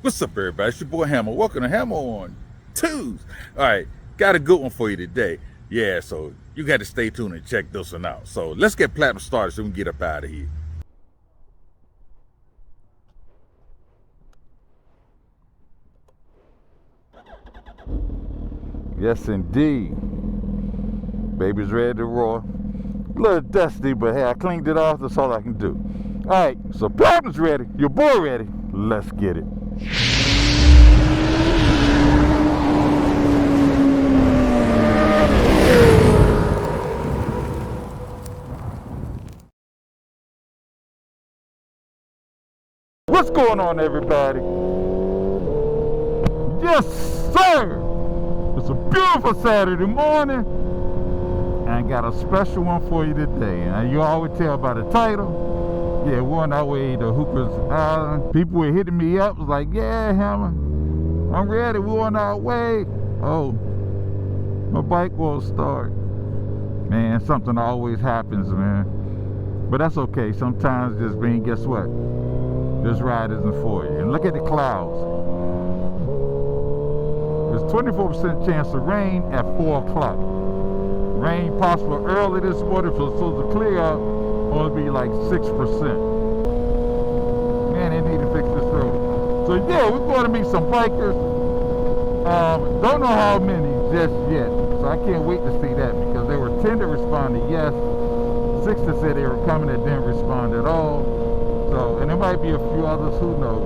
What's up, everybody? It's your boy Hammer. Welcome to Hammer on Tues. All right, got a good one for you today. Yeah, so you got to stay tuned and check this one out. So let's get platinum started so we can get up out of here. Yes, indeed. Baby's ready to roar. A little dusty, but hey, I cleaned it off. That's all I can do. All right, so platinum's ready. Your boy ready. Let's get it. What's going on, everybody? Yes, sir! It's a beautiful Saturday morning, and I got a special one for you today. And you always tell by the title, yeah, we're on our way to Hooper's Island. People were hitting me up, was like, yeah, Hammer, I'm ready, we're on our way. Oh, my bike won't start. Man, something always happens, man. But that's okay, sometimes just being, guess what? This ride isn't for you. And look at the clouds. There's 24% chance of rain at 4 o'clock. Rain possible early this morning, so it's supposed to clear up, only be like 6%. Man, they need to fix this road. So yeah, we're going to meet some bikers. Don't know how many just yet. So I can't wait to see that, because there were 10 that responded yes. 6 that said they were coming that didn't respond at all. So, and there might be a few others, who knows.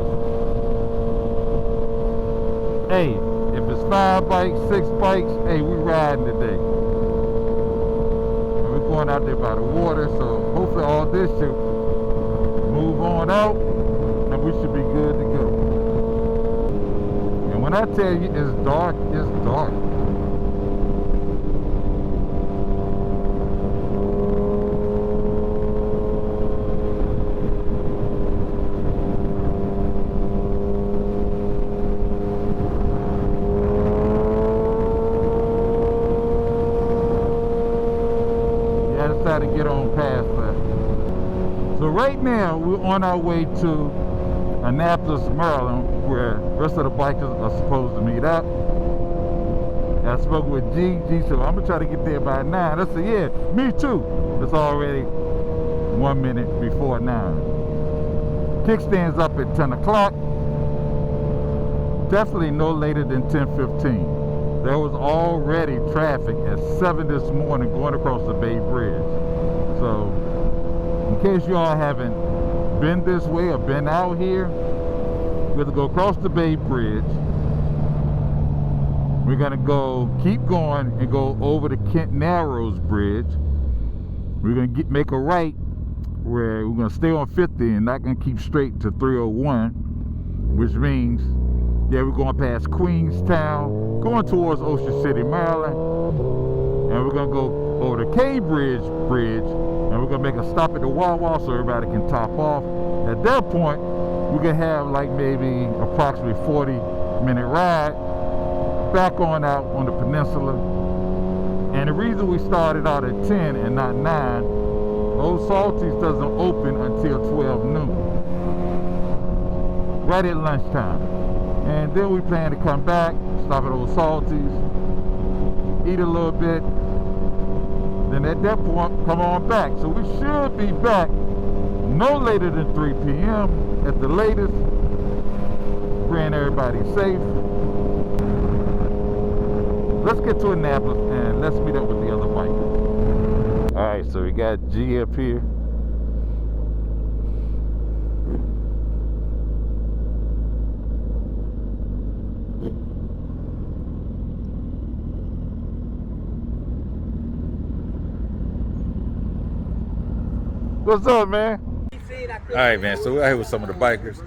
Hey, if it's 5 bikes, 6 bikes, hey, we riding today. And we're going out there by the water, so hopefully all this should move on out, and we should be good to go. And when I tell you it's dark, it's dark. To get on past that. So right now we're on our way to Annapolis, Maryland, where the rest of the bikers are supposed to meet up. I spoke with G, so I'm gonna try to get there by 9. I said, yeah, me too. It's already 1 minute before 9. Kickstand's up at 10 o'clock. Definitely no later than 10:15. There was already traffic at 7 this morning going across the Bay Bridge. So, in case you all haven't been this way or been out here, we have to go across the Bay Bridge. We're gonna keep going and go over the Kent Narrows Bridge. We're gonna make a right where we're gonna stay on 50 and not gonna keep straight to 301, which means, yeah, we're going past Queenstown, going towards Ocean City, Maryland, and we're gonna go over the K Bridge, and we're gonna make a stop at the Wawa so everybody can top off. At that point, we're gonna have like maybe approximately 40-minute ride back on out on the peninsula. And the reason we started out at 10 and not 9, Old Salty's doesn't open until 12 noon, right at lunchtime. And then we plan to come back, stop at Old Salty's, eat a little bit, then at that point, come on back. So we should be back no later than 3 p.m. at the latest, praying everybody safe. Let's get to Annapolis and let's meet up with the other bikers. All right, so we got G up here. What's up, man? All right, man. So we're out here with some of the bikers.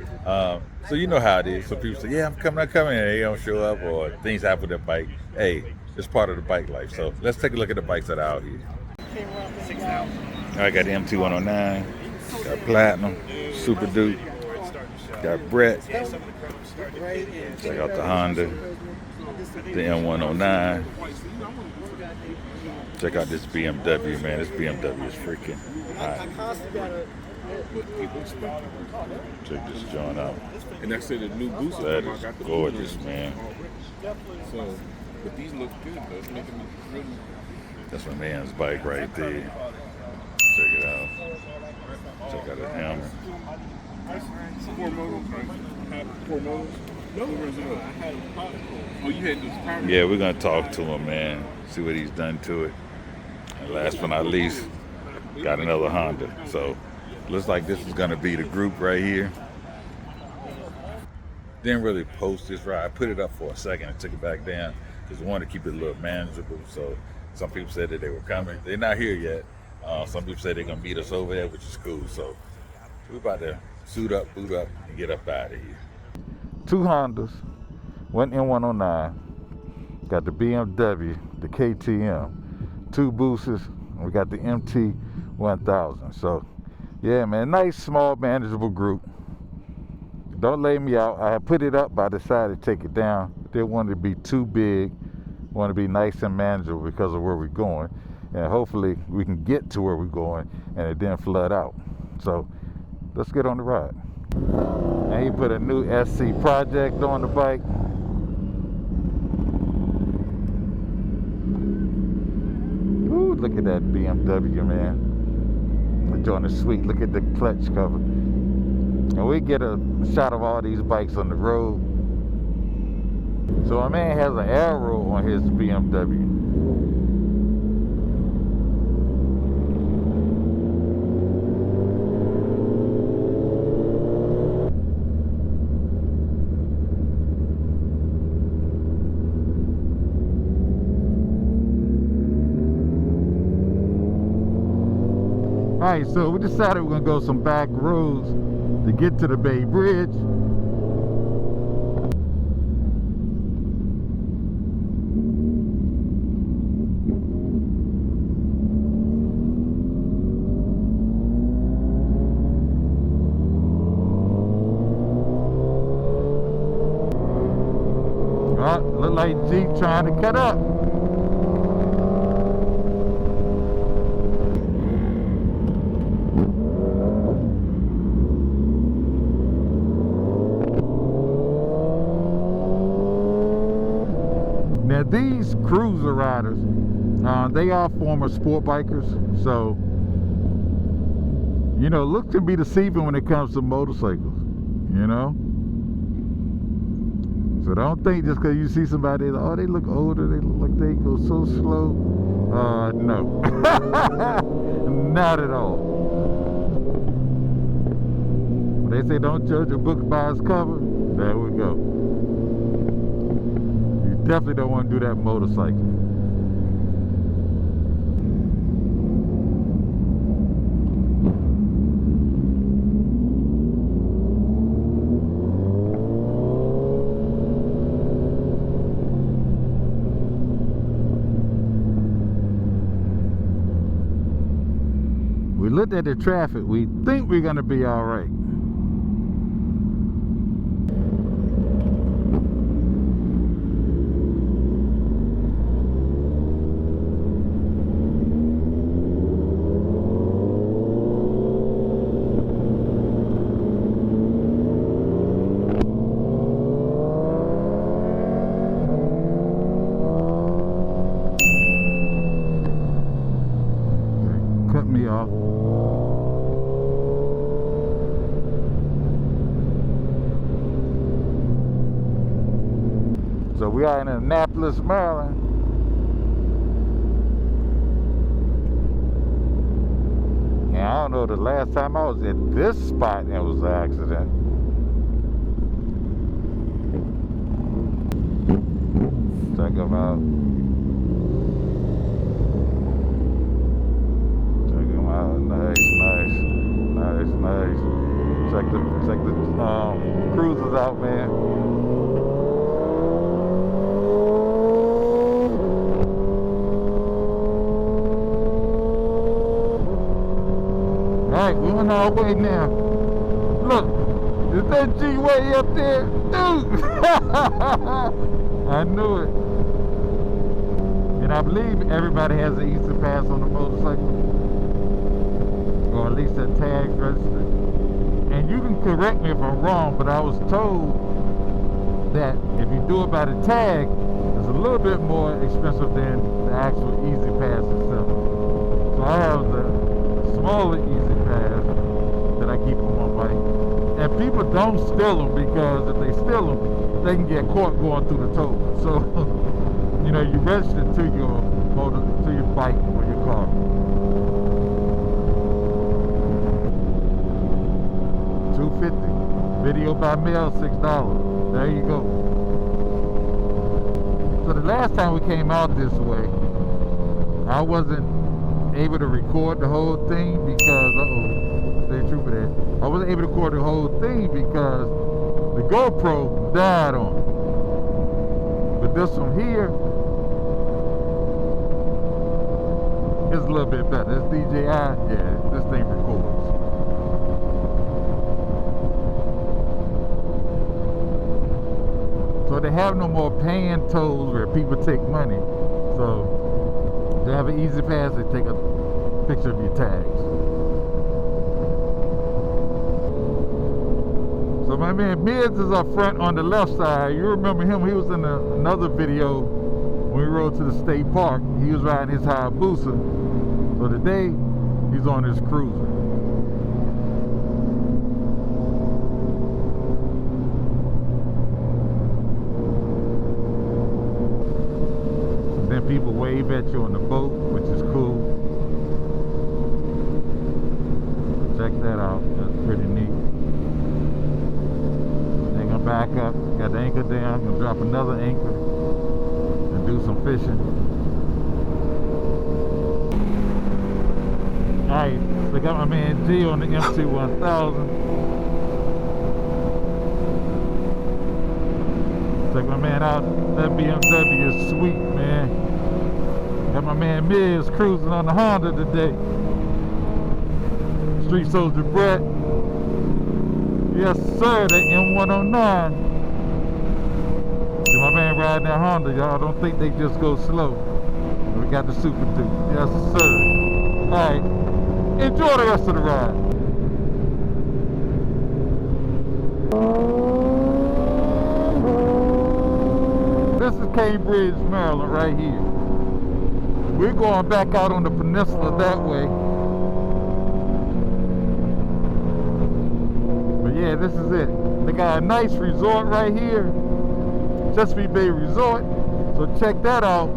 So you know how it is. So people say, "Yeah, I'm coming," and they don't show up, or things happen with their bike. Hey, it's part of the bike life. So let's take a look at the bikes that are out here. All right, got the MT109, got Platinum, Super Duke, got Brett. Check out the Honda, the M109. Check out this BMW, man. This BMW is freaking hot. But people expect it. Check this joint out. And that's the new booster. That I is got the gorgeous, boosters man. already. So, but these look good though. It's making me really. That's my man's bike right there. Check it out. Check out the hammer. 4 motors, right? I had 4 motors. No, where's it up? I had a power. Oh, you had this power. Yeah, we're gonna talk to him, man. See what he's done to it. And last but not least, got another Honda. So looks like this is gonna be the group right here. Didn't really post this ride. I put it up for a second and took it back down because I wanted to keep it a little manageable. So some people said that they were coming. They're not here yet. Some people said they're gonna meet us over there, which is cool. So we're about to suit up, boot up, and get up out of here. 2 Hondas, one N109, got the BMW, the KTM, 2 boosters, and we got the MT1000. So yeah, man, nice, small, manageable group. Don't lay me out. I had put it up, but I decided to take it down. Didn't want it to be too big. Want to be nice and manageable because of where we're going. And hopefully we can get to where we're going and it didn't flood out. So let's get on the ride. And he put a new SC Project on the bike. Ooh, look at that BMW, man. The joint is sweet. Look at the clutch cover. And we get a shot of all these bikes on the road. So my man has an arrow on his BMW. Alright, so we decided we're gonna go some back roads to get to the Bay Bridge. Look like Jeep trying to cut up. Now these cruiser riders, they are former sport bikers, so you know, looks can be deceiving when it comes to motorcycles, you know. So don't think just because you see somebody, oh, they look older, they look like they go so slow. No. Not at all. They say don't judge a book by its cover. There we go. You definitely don't want to do that motorcycle. We looked at the traffic. We think we're gonna be all right. Cut me off. So we are in Annapolis, Maryland. And I don't know the last time I was at this spot and it was an accident. Check them out. Check them out. Nice, nice, nice, nice. Check the cruisers out, man. Alright, we're on our way now. Look, is that G-Way up there? Dude! I knew it. And I believe everybody has an Easter pass on the motorcycle. or at least that tag registered. And you can correct me if I'm wrong, but I was told that if you do it by the tag, it's a little bit more expensive than the actual Easy Pass itself. So I have the smaller Easy Pass that I keep on my bike. And people don't steal them, because if they steal them, they can get caught going through the toll. So, you know, you register to your bike or your car. $2.50. Video by mail, $6. There you go. So the last time we came out this way, I wasn't able to record the whole thing because, stay true for that. I wasn't able to record the whole thing because the GoPro died on me. But this one here is a little bit better. This DJI, yeah, this thing records. So they have no more paying tolls where people take money. So they have an Easy Pass, they take a picture of your tags. So my man Mids is up front on the left side. You remember him, he was in another video when we rode to the state park. He was riding his Hayabusa. So today, he's on his cruiser. Then people wave at you on the boat, which is cool. Check that out, that's pretty neat. They're gonna back up, got the anchor down, gonna drop another anchor and do some fishing. Alright, so I got my man G on the MC1000. Check my man out, that BMW is sweet, man. Got my man Miz cruising on the Honda today. Street Soldier Brett. Yes sir, the M109. See my man riding that Honda, y'all. Don't think they just go slow. We got the Super Duke. Yes sir. Alright, enjoy the rest of the ride. This is Cambridge, Maryland, right here. We're going back out on the peninsula that way. But yeah, this is it. They got a nice resort right here. Chesapeake Bay Resort. So check that out.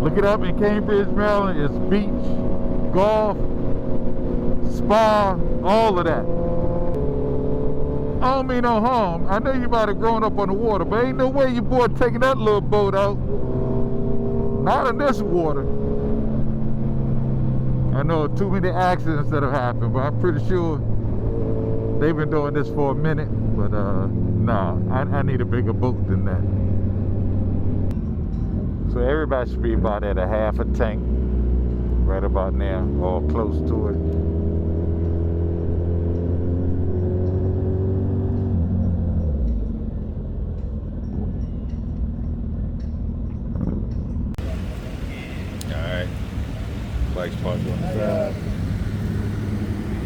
Look it up in Cambridge, Maryland. It's beach, golf, spa, all of that. I don't mean no harm. I know you might have grown up on the water, but ain't no way your boy taking that little boat out. Not in this water. I know too many accidents that have happened, but I'm pretty sure they've been doing this for a minute. But nah, I need a bigger boat than that. So everybody should be about at a half a tank right about now, or close to it. Bikes parked on the side.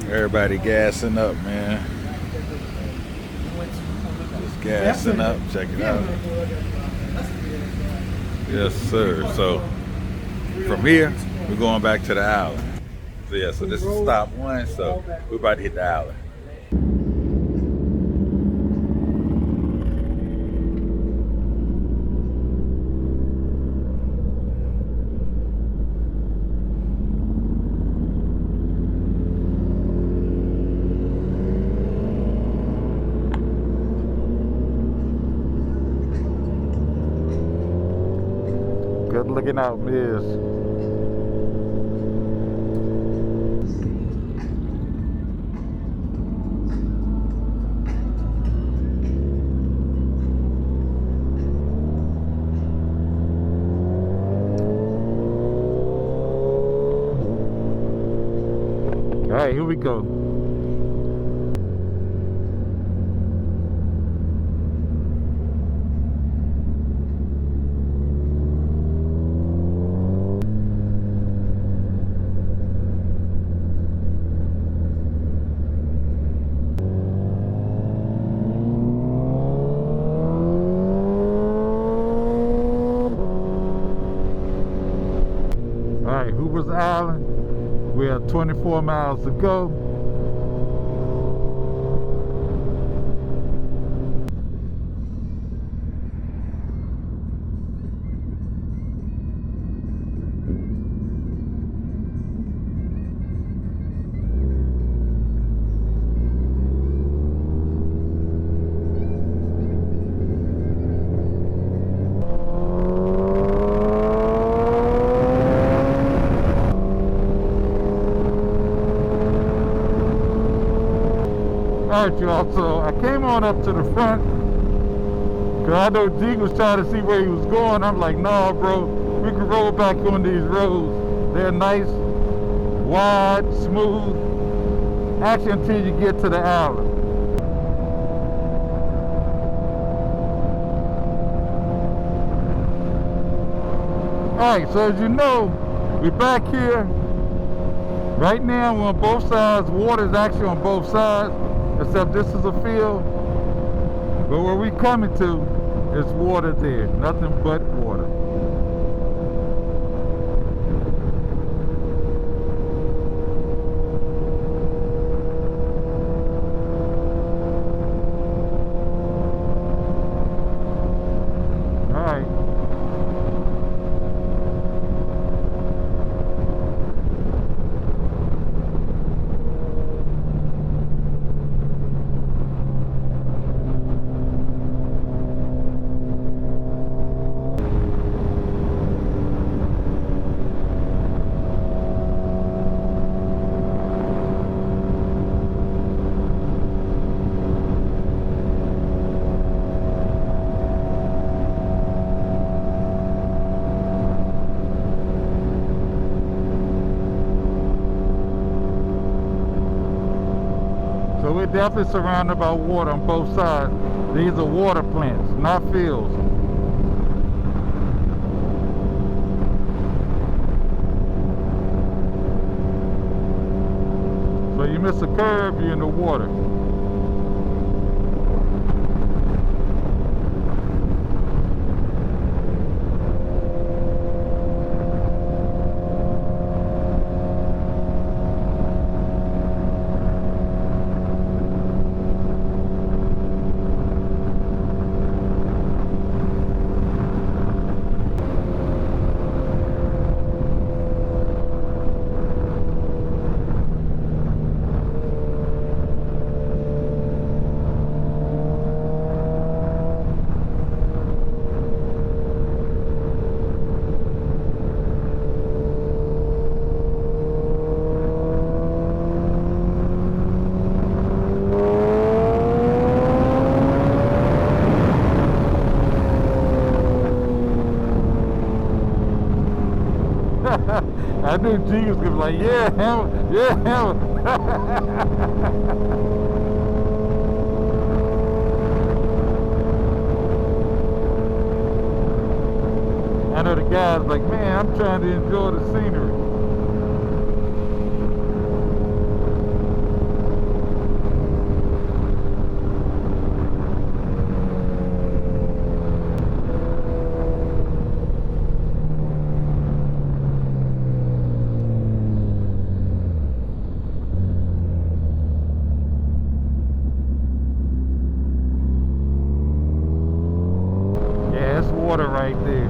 Everybody gassing up, man. Just gassing up. Check it out. Yes, sir. So from here, we're going back to the island. So yeah, so this is stop one. So we're about to hit the island. Good looking out, Miz. All right, here we go. Cypress Island. We have 24 miles to go. Alright, y'all, so I came on up to the front because I know G was trying to see where he was going. I'm like, nah, bro, we can roll back on these roads. They're nice, wide, smooth, actually until you get to the island. Alright, so as you know, we're back here. Right now we're on both sides. Water is actually on both sides, except this is a field. But where we coming to is water there, nothing but water. All right. So we're definitely surrounded by water on both sides. These are water plants, not fields. So you miss a curve, you're in the water. I knew G was gonna be like, yeah, hammer, yeah, hammer. I know the guy's like, man, I'm trying to enjoy the scenery. Yeah, it's water right there.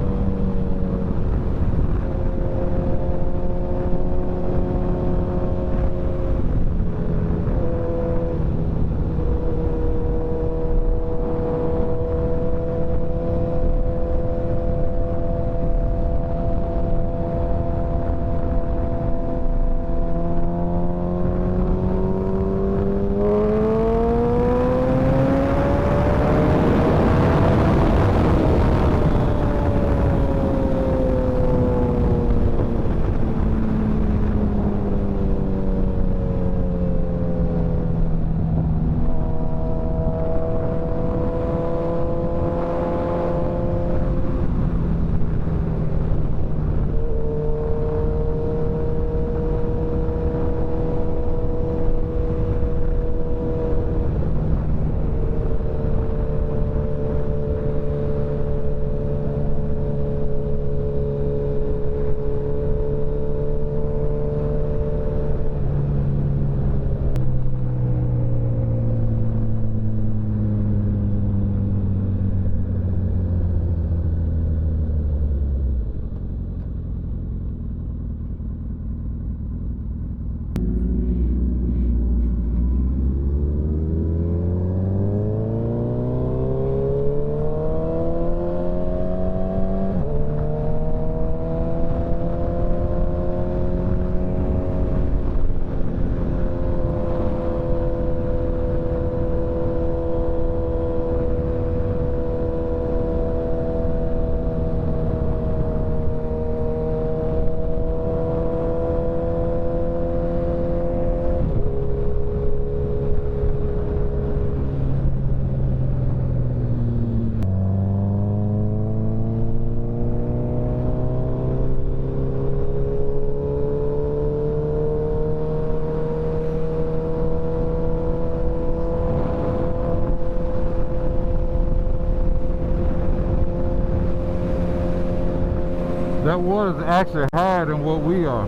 That water's actually higher than what we are.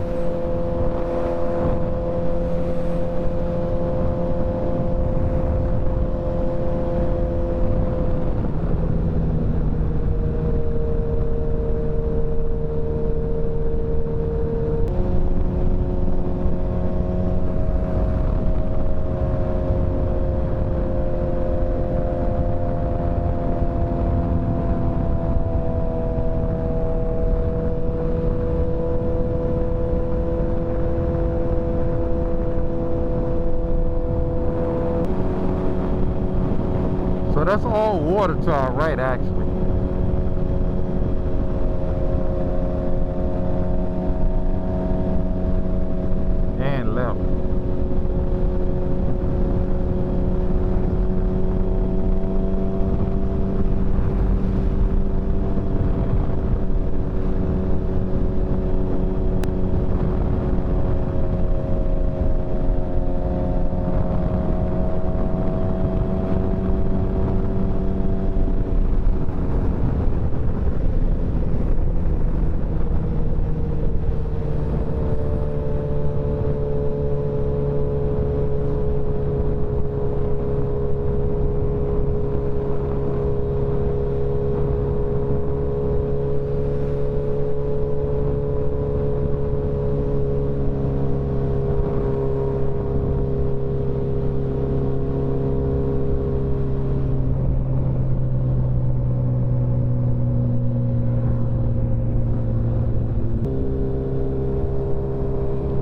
So that's all water to our right, actually. And left.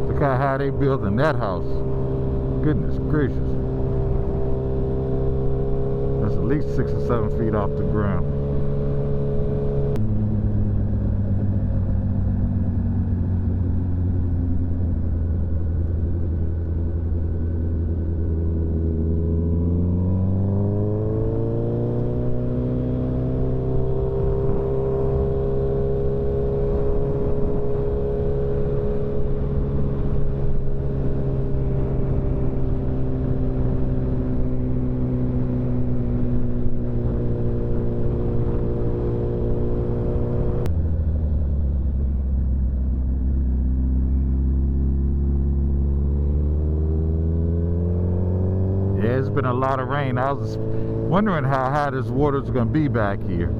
Look at how they building that house. Goodness gracious. That's at least 6 or 7 feet off the ground. Yeah, it's been a lot of rain. I was wondering how high this water's gonna be back here.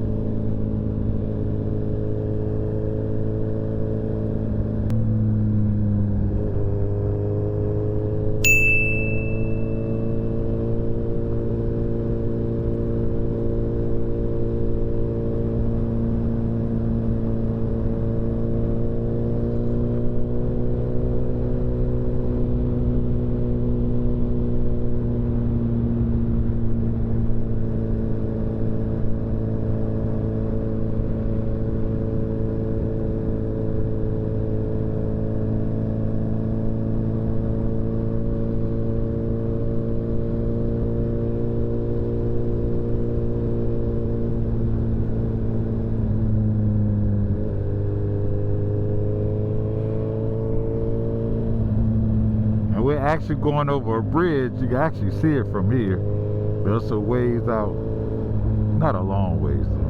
We're actually going over a bridge. You can actually see it from here. There's a ways out. Not a long ways though.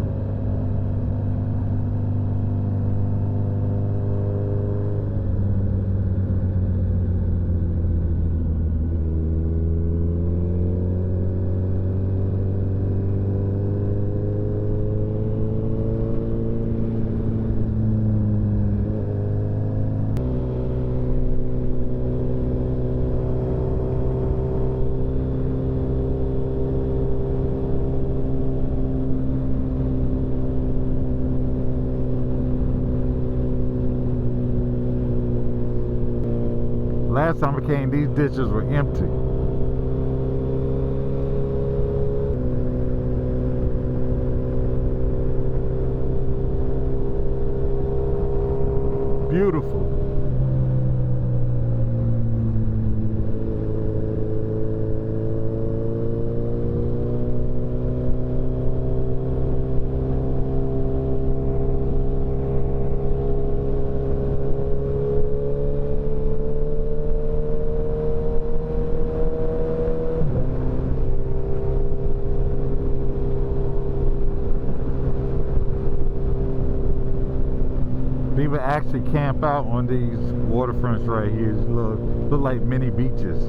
Last time I came, these ditches were empty. Beautiful. even actually camp out on these waterfronts right here. Look like mini beaches.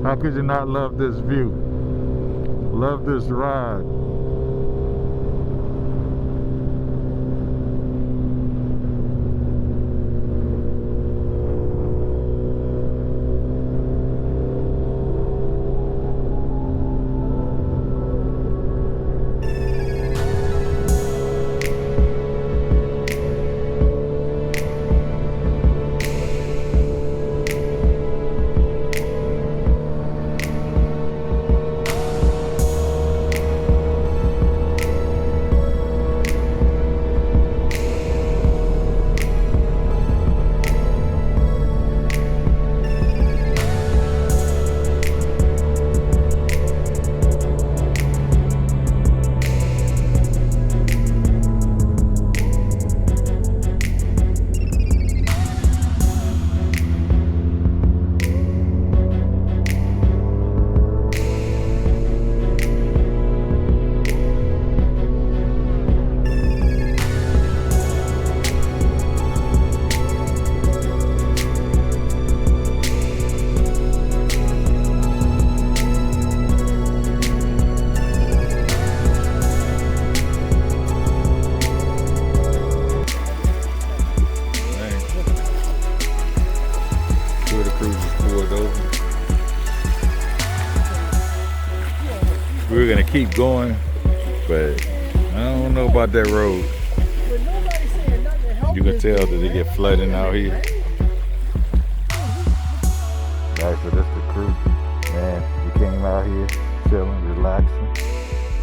How could you not love this view? Love this ride. We were gonna keep going, but I don't know about that road. You can tell that they get flooding out here. Actually, that's the crew. Man, we came out here chilling, relaxing.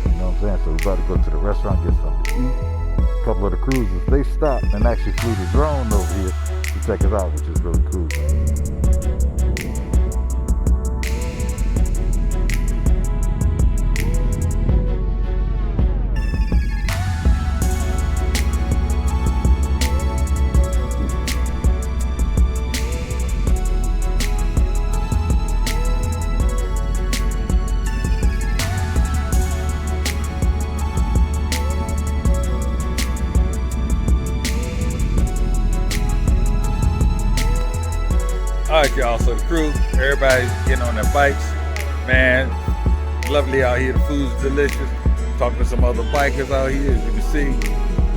You know what I'm saying? So we're about to go to the restaurant, get something to eat. A couple of the cruisers, they stopped and actually flew the drone over here to check us out, which is really cool. Alright y'all, so the crew, everybody's getting on their bikes. Man, lovely out here, the food's delicious. Talking to some other bikers out here, as you can see.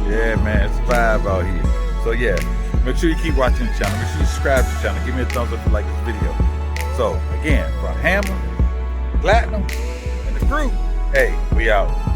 Yeah man, it's a vibe out here. So yeah, make sure you keep watching the channel. Make sure you subscribe to the channel. Give me a thumbs up if you like this video. So again, from Hammer, Platinum, and the crew, hey, we out.